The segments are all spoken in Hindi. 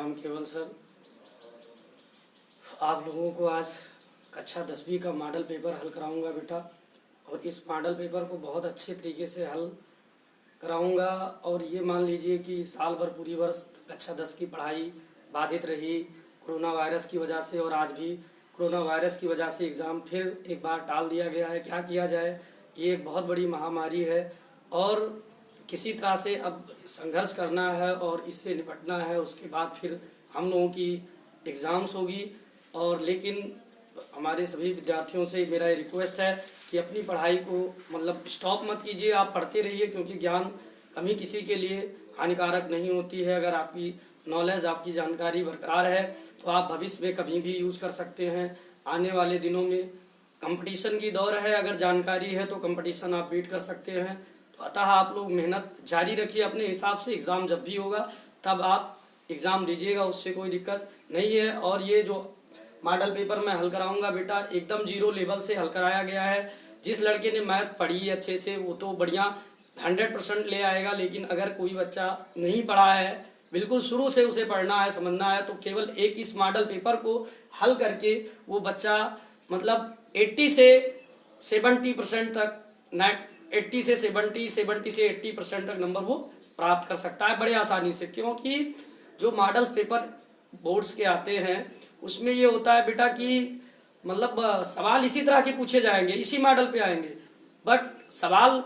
नाम केवल सर। आप लोगों को आज कक्षा 10वीं का मॉडल पेपर हल कराऊंगा बेटा, और इस मॉडल पेपर को बहुत अच्छे तरीके से हल कराऊंगा। और ये मान लीजिए कि साल भर पूरी वर्ष कक्षा 10 की पढ़ाई बाधित रही कोरोना वायरस की वजह से, और आज भी कोरोना वायरस की वजह से एग्ज़ाम फिर एक बार टाल दिया गया है। क्या किया जाए, ये एक बहुत बड़ी महामारी है और किसी तरह से अब संघर्ष करना है और इससे निपटना है। उसके बाद फिर हम लोगों की एग्ज़ाम्स होगी। और लेकिन हमारे सभी विद्यार्थियों से मेरा ये रिक्वेस्ट है कि अपनी पढ़ाई को मतलब स्टॉप मत कीजिए, आप पढ़ते रहिए, क्योंकि ज्ञान कमी किसी के लिए हानिकारक नहीं होती है। अगर आपकी नॉलेज, आपकी जानकारी बरकरार है तो आप भविष्य में कभी भी यूज़ कर सकते हैं। आने वाले दिनों में कंपटीशन की दौर है, अगर जानकारी है तो कंपटीशन आप बीट कर सकते हैं। तो अतः आप लोग मेहनत जारी रखिए अपने हिसाब से। एग्ज़ाम जब भी होगा तब आप एग्ज़ाम दीजिएगा, उससे कोई दिक्कत नहीं है। और ये जो मॉडल पेपर मैं हल कराऊंगा बेटा, एकदम 0 लेवल से हल कराया गया है। जिस लड़के ने मैथ पढ़ी है अच्छे से वो तो बढ़िया 100% ले आएगा, लेकिन अगर कोई बच्चा नहीं पढ़ा है, बिल्कुल शुरू से उसे पढ़ना है, समझना है, तो केवल एक इस मॉडल पेपर को हल करके वो बच्चा मतलब 80 से 70% तक, 80 से 70 से 80% तक नंबर वो प्राप्त कर सकता है बड़े आसानी से। क्योंकि जो मॉडल पेपर बोर्ड्स के आते हैं उसमें ये होता है बेटा कि मतलब सवाल इसी तरह के पूछे जाएंगे, इसी मॉडल पे आएंगे, बट सवाल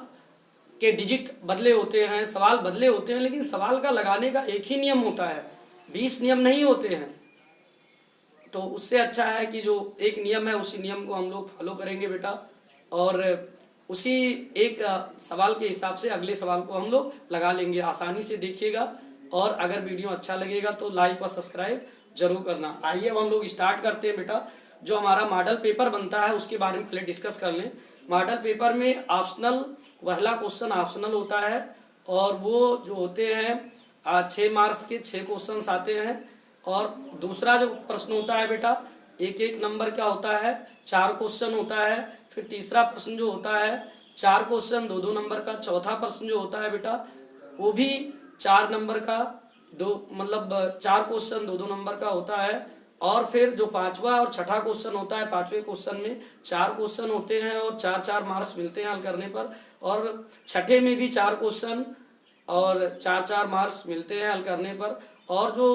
के डिजिट बदले होते हैं, सवाल बदले होते हैं, लेकिन सवाल का लगाने का एक ही नियम होता है, 20 नियम नहीं होते हैं। तो उससे अच्छा है कि जो एक नियम है उसी नियम को हम लोग फॉलो करेंगे बेटा, और उसी एक सवाल के हिसाब से अगले सवाल को हम लोग लगा लेंगे। आसानी से देखिएगा, और अगर वीडियो अच्छा लगेगा तो लाइक और सब्सक्राइब जरूर करना। आइए अब हम लोग स्टार्ट करते हैं बेटा। जो हमारा मॉडल पेपर बनता है उसके बारे में पहले डिस्कस कर लें। मॉडल पेपर में ऑप्शनल, पहला क्वेश्चन ऑप्शनल होता है, और वो जो होते हैं 6 मार्क्स के 6 क्वेश्चन आते हैं। और दूसरा जो प्रश्न होता है बेटा, एक नंबर का होता है, 4 क्वेश्चन होता है। फिर तीसरा प्रश्न जो होता है 4 क्वेश्चन 2-2 नंबर का। चौथा प्रश्न जो होता है बेटा वो भी 4 नंबर का, 4 क्वेश्चन 2-2 नंबर का होता है। और फिर जो पांचवा और छठा क्वेश्चन होता है, पांचवें क्वेश्चन में 4 क्वेश्चन होते हैं और 4-4 मार्क्स मिलते हैं हल करने पर। और छठे में भी 4 क्वेश्चन और 4-4 मार्क्स मिलते हैं हल करने पर। और जो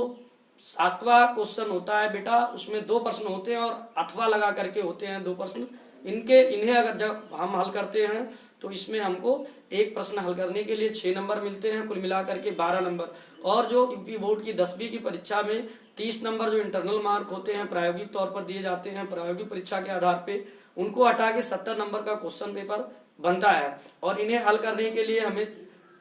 7वां क्वेश्चन होता है बेटा उसमें 2 प्रश्न होते हैं और अथवा लगा करके होते हैं 2 प्रश्न। इन्हें अगर जब हम हल करते हैं तो इसमें हमको एक प्रश्न हल करने के लिए 6 नंबर मिलते हैं, कुल मिला करके 12 नंबर। और जो यूपी बोर्ड की 10वीं की परीक्षा में 30 नंबर जो इंटरनल मार्क होते हैं प्रायोगिक तौर पर दिए जाते हैं, प्रायोगिक परीक्षा के आधार पे उनको हटा के 70 नंबर का क्वेश्चन पेपर बनता है। और इन्हें हल करने के लिए हमें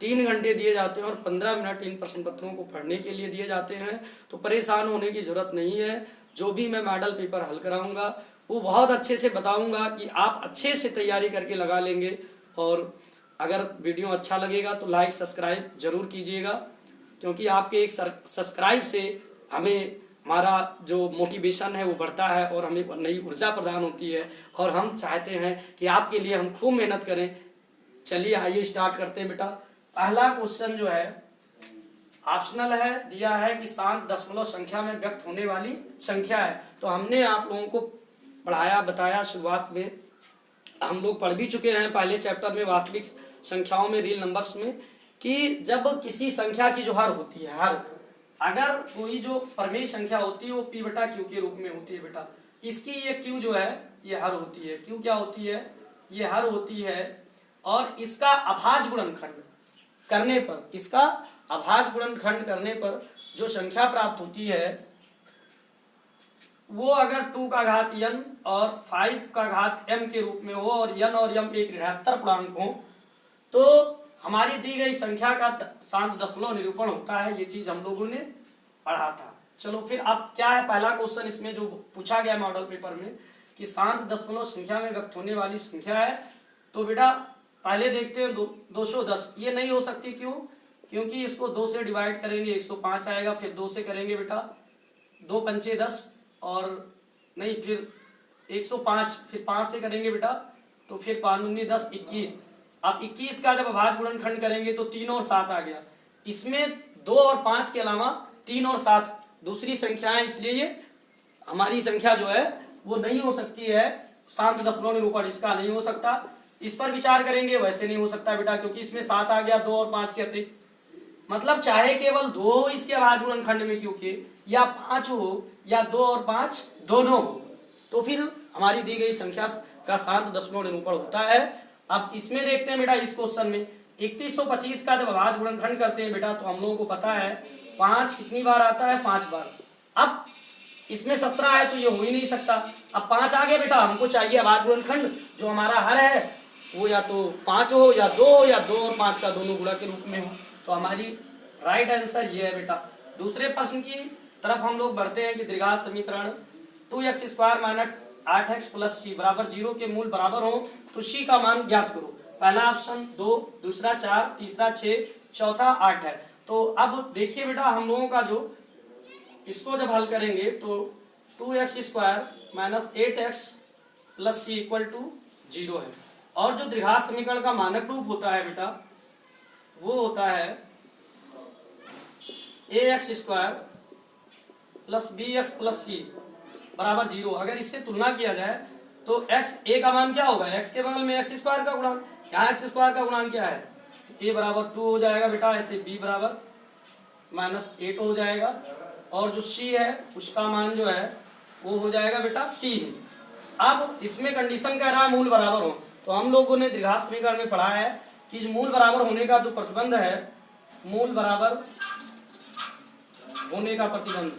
3 घंटे दिए जाते हैं और 15 मिनट इन प्रश्न पत्रों को पढ़ने के लिए दिए जाते हैं। तो परेशान होने की जरूरत नहीं है। जो भी मैं मॉडल पेपर हल कराऊंगा वो बहुत अच्छे से बताऊंगा कि आप अच्छे से तैयारी करके लगा लेंगे। और अगर वीडियो अच्छा लगेगा तो लाइक सब्सक्राइब जरूर कीजिएगा, क्योंकि आपके एक सब्सक्राइब से हमें हमारा जो मोटिवेशन है वो बढ़ता है और हमें नई ऊर्जा प्रदान होती है, और हम चाहते हैं कि आपके लिए हम खूब मेहनत करें। चलिए आइए स्टार्ट करते हैं बेटा। पहला क्वेश्चन जो है ऑप्शनल है, दिया है कि शांत दशमलव संख्या में व्यक्त होने वाली संख्या है। तो हमने आप लोगों को पढ़ाया बताया, शुरुआत में हम लोग पढ़ भी चुके हैं पहले चैप्टर में वास्तविक संख्याओं में, रियल नंबर्स में, कि जब किसी संख्या की जो हर होती है, हर अगर कोई जो परमेय संख्या होती है वो p बटा q के रूप में होती है बेटा। इसकी ये q जो है ये हर होती है। q क्या होती है? ये हर होती है। और इसका अभाज्य गुणनखंड करने पर, इसका अभाज्य गुणनखंड करने पर जो संख्या प्राप्त होती है वो अगर 2 का घात n और 5 का घात m के रूप में हो और n और m एक ऋणात्मक पूर्णांक हो, तो हमारी दी गई संख्या का शांत दशमलव निरूपण होता है। ये चीज हम लोगों ने पढ़ा था। चलो फिर अब क्या है पहला क्वेश्चन इसमें जो पूछा गया मॉडल पेपर में कि शांत दशमलव संख्या में व्यक्त होने वाली संख्या है। तो बेटा पहले देखते हैं 210। ये नहीं हो सकती, क्यों? क्योंकि इसको 2 से डिवाइड करेंगे 105 आएगा, फिर 2 से करेंगे बेटा 2 पंचे 10, और नहीं फिर 105, फिर 5 से करेंगे बेटा तो फिर 5 दूनी 10, 21। अब 21 का जब अभाज्य गुणनखंड करेंगे तो 3 और 7 आ गया। इसमें 2 और 5 के अलावा 3 और 7 दूसरी संख्या है, इसलिए ये हमारी संख्या जो है वो नहीं हो सकती है, शांत दशमलव निरूपण इसका नहीं हो सकता। इस पर विचार करेंगे, वैसे नहीं हो सकता बेटा, क्योंकि इसमें 7 आ गया 2 और 5 के अतिरिक्त, मतलब चाहे केवल 2 इसके अभाज्य गुणनखंड में क्योंकि या 5 हो या 2 और 5 दोनों हो, तो फिर हमारी दी गई संख्या का शांत दशमलव निरूपण होता है। अब इसमें देखते हैं बेटा, इस क्वेश्चन में 3125 का जब अभाज्य गुणनखंड करते हैं बेटा, तो हम लोगों को पता है 5 कितनी बार आता है, 5 बार। अब इसमें 17 है तो ये हो ही नहीं सकता। अब 5 आ गया बेटा, हमको चाहिए अभाज्य गुणनखंड, जो हमारा हर है वो या तो 5 हो या 2 हो या 2 और 5 का दोनों गुणा के रूप में हो। तो हमारी राइट आंसर ये है बेटा। दूसरे प्रश्न की तरफ हम लोग बढ़ते हैं कि द्विघात समीकरण 2x² minus 8x plus c बराबर 0 के मूल बराबर हो तो c का मान ज्ञात करो। पहला ऑप्शन 2, दूसरा 4, तीसरा 6, चौथा 8 है। तो अब देखिए बेटा, हम लोगों का जो इसको जब हल करेंगे तो 2x² minus 8x plus c equal to 0 है। और जो द्विघात समीकरण का मानक रूप होता है बेटा, वो होता है ax² plus bx plus c बराबर 0। अगर इससे तुलना किया जाए तो x a का मान क्या होगा, x के बगल में x² का गुणांक, यहाँ x² का गुणांक क्या है, तो a बराबर 2 हो जाएगा बेटा, ऐसे b बराबर माइनस 8 हो जाएगा। और जो c है उसका मान जो है वो हो जाएगा बेटा c है। अब इसमें कंडीशन कह रहा है मूल बराबर हो, तो हम लोगों ने द्विघात समीकरण में पढ़ा है कि जो मूल बराबर होने का जो प्रतिबंध है, मूल बराबर होने का प्रतिबंध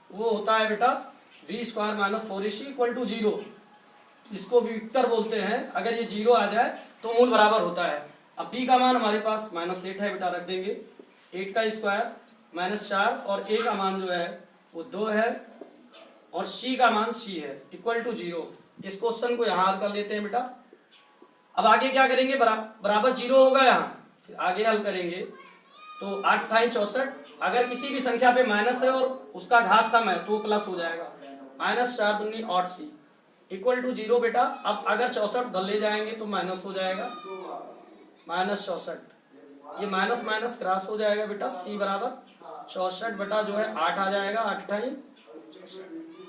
वो होता है बेटा v² minus 4ac equal to 0। इसको विविक्तर बोलते हैं। अगर ये 0 आ जाए तो मूल बराबर होता है। अब b का मान हमारे पास -8 है बेटा, रख देंगे 8 का स्क्वायर माइनस 4 और a का मान जो है वो 2 है और c का मान c है इक्वल टू 0। इस क्वेश्चन को यहाँ हल कर लेते हैं बेटा। अब आगे क्या करेंगे, बराबर 0 होगा यहाँ, फिर आगे हल करेंगे तो 8 था 64। अगर किसी भी संख्या पे माइनस है और उसका घात सम है तो प्लस हो जाएगा, -4 दूनी 8c इक्वल टू 0 बेटा। अब अगर 64 दल ले जाएंगे तो माइनस हो जाएगा, -64, ये माइनस माइनस क्रॉस हो जाएगा बेटा, c बराबर 64 बटा जो है 8 आ जाएगा, 8 × 64,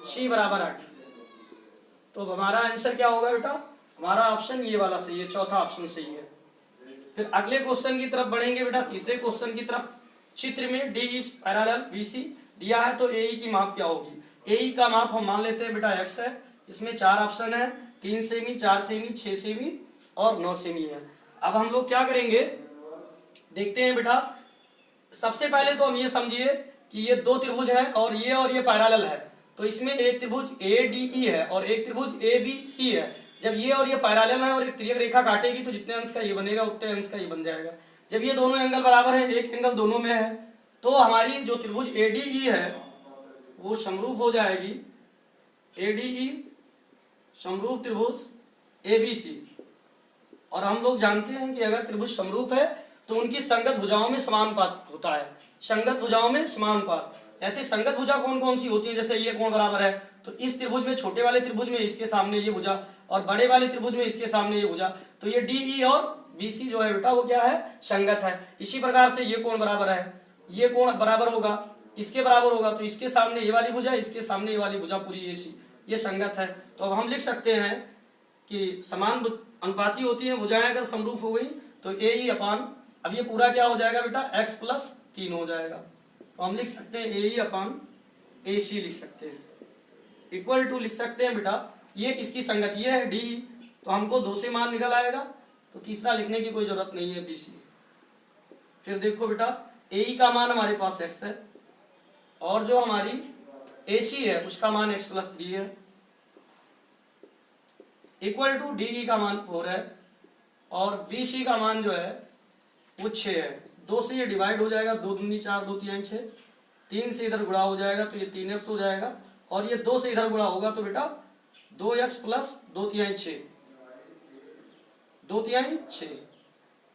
c बराबर 8। तो हमारा आंसर क्या होगा बेटा, हमारा ऑप्शन ये वाला सही है, चौथा ऑप्शन सही है। फिर अगले क्वेश्चन की तरफ बढ़ेंगे बेटा, तीसरे क्वेश्चन की तरफ। चित्र में डी इज पैरेलल VC दिया है तो AE की माप क्या होगी। AE का माप हम मान लेते हैं बेटा x है। इसमें 4 ऑप्शन है, 3 सेमी, 4 सेमी, 6 सेमी और 9 सेमी है। अब हम लोग क्या करेंगे, देखते हैं बेटा। सबसे पहले तो हम ये समझिए कि ये 2 त्रिभुज है और ये पैरेलल है, तो इसमें एक त्रिभुज ADE है और एक त्रिभुज ABC है। जब ये और ये पैरेलल है और एक तिर्यक रेखा काटेगी तो जितने अंश का ये बनेगा उतने अंश का ये बन जाएगा। जब ये दोनों एंगल बराबर है, एक एंगल दोनों में है, तो हमारी जो त्रिभुज ADE है वो समरूप हो जाएगी ADE समरूप त्रिभुज ABC। और हम लोग जानते हैं कि अगर त्रिभुज समरूप है तो उनकी संगत भुजाओं में समानुपात होता है। संगत भुजाओं में समानुपात, जैसे संगत भुजा कौन कौन सी होती है, जैसे ये कोण बराबर है तो इस त्रिभुज में, छोटे वाले त्रिभुज में इसके सामने ये भुजा और बड़े वाले त्रिभुज में इसके सामने ये भुजा, तो ये DE और BC जो है बेटा वो क्या है, संगत है। इसी प्रकार से ये कोण बराबर है, ये कोण बराबर होगा, इसके बराबर होगा, तो इसके सामने ये वाली भुजा, इसके सामने ये वाली भुजा पूरी AC, ये संगत है। तो अब हम लिख सकते हैं कि समान अनुपाती होती है भुजाएं, अगर समरूप हो गई तो AE अपान, अब ये पूरा क्या हो जाएगा बेटा, x प्लस 3 हो जाएगा। तो हम लिख सकते हैं AE अपान AC लिख सकते हैं, इक्वल टू लिख सकते हैं बेटा, ये इसकी संगत ये है DE, तो हमको 2 से मान निकल आएगा, तो तीसरा लिखने की कोई जरूरत नहीं है BC। फिर देखो बेटा, AE का मान हमारे पास x है और जो हमारी AC है उसका मान x प्लस 3 है, इक्वल टू DE का मान 4 है और BC का मान जो है वो 6 है। 2 से ये डिवाइड हो जाएगा, 2 दूनी 4, 2 तिहाई 6, 3 से इधर गुणा हो जाएगा तो ये 3x हो जाएगा और ये 2 से इधर गुणा होगा तो बेटा 2x प्लस 2 तिहाई 6, 2 तिहाई 6,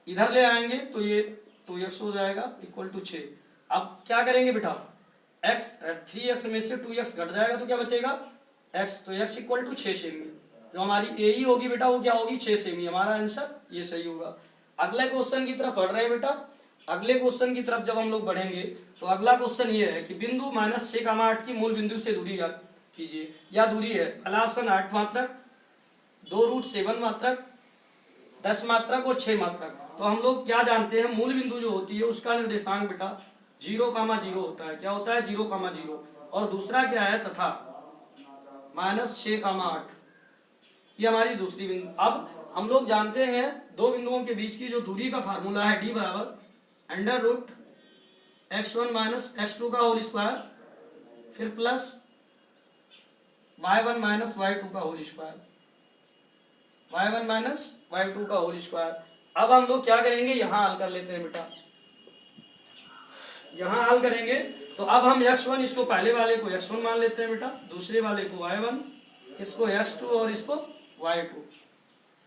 इधर ले आएंगे तो ये 2x हो जाएगा इक्वल टू 6। अब क्या करेंगे बेटा, x 3x में से 2x घट जाएगा तो क्या बचेगा x, तो x इक्वल टू 6 सेमी। जो हमारी AE होगी बेटा वो क्या होगी, 6 सेमी। हमारा आंसर ये सही होगा। अगले क्वेश्चन की तरफ बढ़ रहे हैं बेटा। अगले क्वेश्चन की तरफ जब हम लोग बढ़ेंगे तो अगला क्वेश्चन ये है कि बिंदु -6, 8 की मूल बिंदु से दूरी ज्ञात कीजिए। या दूरी है पहला ऑप्शन 8 मात्रक, 2√7 मात्रक, 10 मात्रक और 6 मात्रक। तो हम लोग क्या जानते हैं, मूल बिंदु जो होती है उसका निर्देशांक बेटा 0,0 होता है। क्या होता है? 0,0। और दूसरा क्या है? तथा -6,8, ये हमारी दूसरी बिंदु। अब हम लोग जानते हैं दो बिंदुओं के बीच की जो दूरी का फार्मूला है d बराबर √x1 - x2 का होल स्क्वायर, फिर प्लस y1 - y2 का होल स्क्वायर, y1 - y2 का होल स्क्वायर। अब हम लोग क्या करेंगे, यहाँ हल कर लेते हैं बेटा। यहाँ हल करेंगे तो अब हम x1, इसको पहले वाले को x1 मान लेते हैं बेटा, दूसरे वाले को y1, इसको x2 और इसको y2।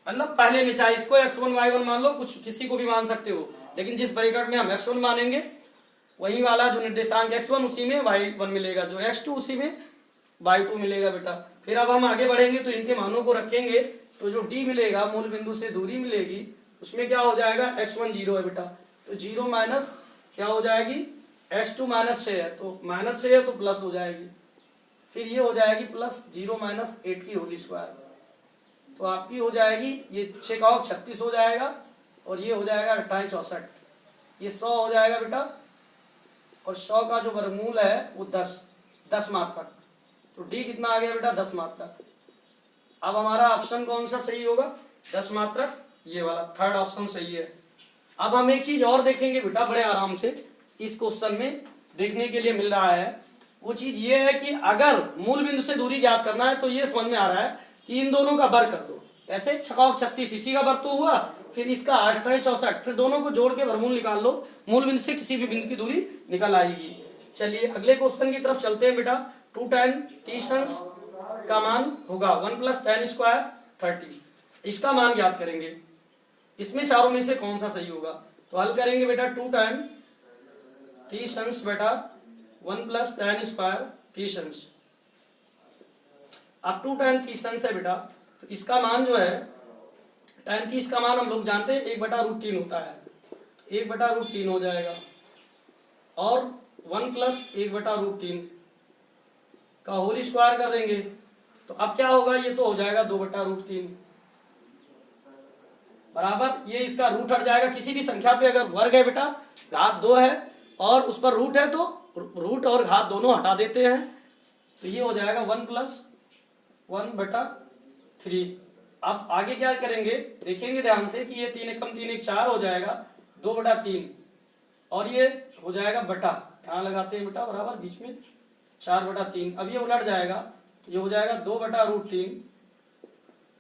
मतलब पहले में चाहे इसको x1 y1 मान लो, कुछ किसी को भी मान सकते हो, लेकिन जिस ब्रैकेट में हम x1 मानेंगे वही वाला जो निर्देशांक x1 उसी में y1 मिलेगा, जो x2 उसी में y2 मिलेगा बेटा। फिर अब हम आगे बढ़ेंगे तो इनके मानों को रखेंगे तो जो d मिलेगा, मूल बिंदु से दूरी मिलेगी, उसमें क्या हो जाएगा, x1 0 है बेटा, तो 0 माइनस क्या हो जाएगी, x2 -6 है, तो -6 है तो प्लस हो जाएगी। फिर ये हो जाएगी प्लस 0 - 8 की होल स्क्वायर, तो आपकी हो जाएगी ये 6 का 36 हो जाएगा, और ये हो जाएगा 28 64, ये 100 हो जाएगा बेटा, और 100 का जो वर्गमूल है वो 10 मात्रक। तो डी कितना आ गया बेटा, 10 मात्रक। अब हमारा ऑप्शन कौन सा सही होगा, 10 मात्रक, ये वाला थर्ड ऑप्शन सही है। अब हम एक चीज और देखेंगे बेटा, बड़े आराम से इस क्वेश्चन में देखने के लिए मिल रहा है, वो चीज ये है कि अगर मूल बिंदु से दूरी ज्ञात करना है तो ये समझ में आ रहा है कि इन दोनों का वर्ग कर दो। ऐसे 6 36 इसी का वर्ग तो हुआ, फिर इसका 8 28 64, फिर दोनों को जोड़ के वर्गमूल निकाल लो, मूल बिंदु से किसी भी बिंदु की दूरी निकल आएगी। चलिए अगले क्वेश्चन की तरफ चलते हैं बेटा। 2 tan 30 अंश का मान होगा 1 + tan² 30, इसका मान ज्ञात करेंगे। इसमें चारों में से कौन सा सही होगा, तो हल करेंगे बेटा। 2 tan 30 अंश बेटा 1 + tan² 30 अंश। अब 2 tan 30 अंश है बेटा, तो इसका मान जो है tan 30 का मान हम लोग जानते हैं 1/√3 होता है, 1/√3 हो जाएगा, और 1 + 1/√3 का होल स्क्वायर कर देंगे, तो अब क्या होगा, ये तो हो जाएगा 2/√3 बराबर, ये इसका रूट हट जाएगा। किसी भी संख्या पे अगर वर्ग है बेटा, घात 2 है और उस पर रूट है, तो रूट और घात दोनों हटा देते हैं, तो ये हो जाएगा 1 + 1/3। अब आगे क्या करेंगे, देखेंगे ध्यान से कि ये 3 एकम 3 एक 4 हो जाएगा 2/3, और ये हो जाएगा बटा, यहाँ लगाते हैं बेटा बराबर बीच में 4/3। अब ये उलट जाएगा, तो ये हो जाएगा 2/√3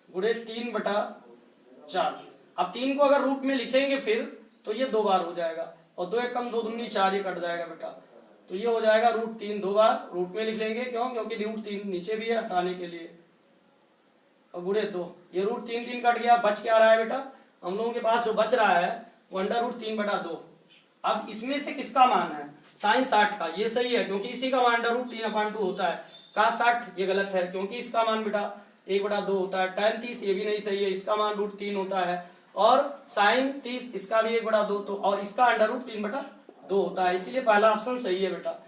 गुणे 3/4। अब 3 को अगर रूट में लिखेंगे फिर तो ये 2 बार हो जाएगा, और 2 एकम 2 दूनी 4, ये कट जाएगा बेटा, तो ये हो जाएगा √3 2 बार रूट में लिख लेंगे, क्यों, क्योंकि √3 नीचे भी है हटाने के लिए, और गुणे 2, ये √3 3 कट गया, बच क्या रहा है बेटा, हम लोगों के पास जो बच रहा है वो √3/2। अब इसमें से किसका मान है, sin 60 का, ये सही है क्योंकि इसी का मान √3/2 होता है। cos 60 ये गलत है क्योंकि इसका मान बेटा 1/2 होता है। tan 30 ये भी नहीं सही है, इसका मान √3 होता है, और sin 30 इसका भी 1/2, तो और इसका √3/2 होता है, इसीलिए पहला ऑप्शन सही है बेटा।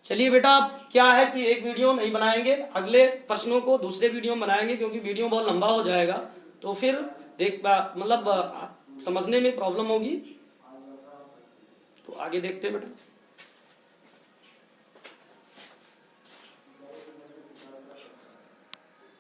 चलिए बेटा, अब क्या है कि एक वीडियो नहीं बनाएंगे, अगले प्रश्नों को दूसरे वीडियो में बनाएंगे, क्योंकि वीडियो बहुत लंबा हो जाएगा, तो फिर मतलब समझने में प्रॉब्लम होगी, तो आगे देखते हैं बेटा।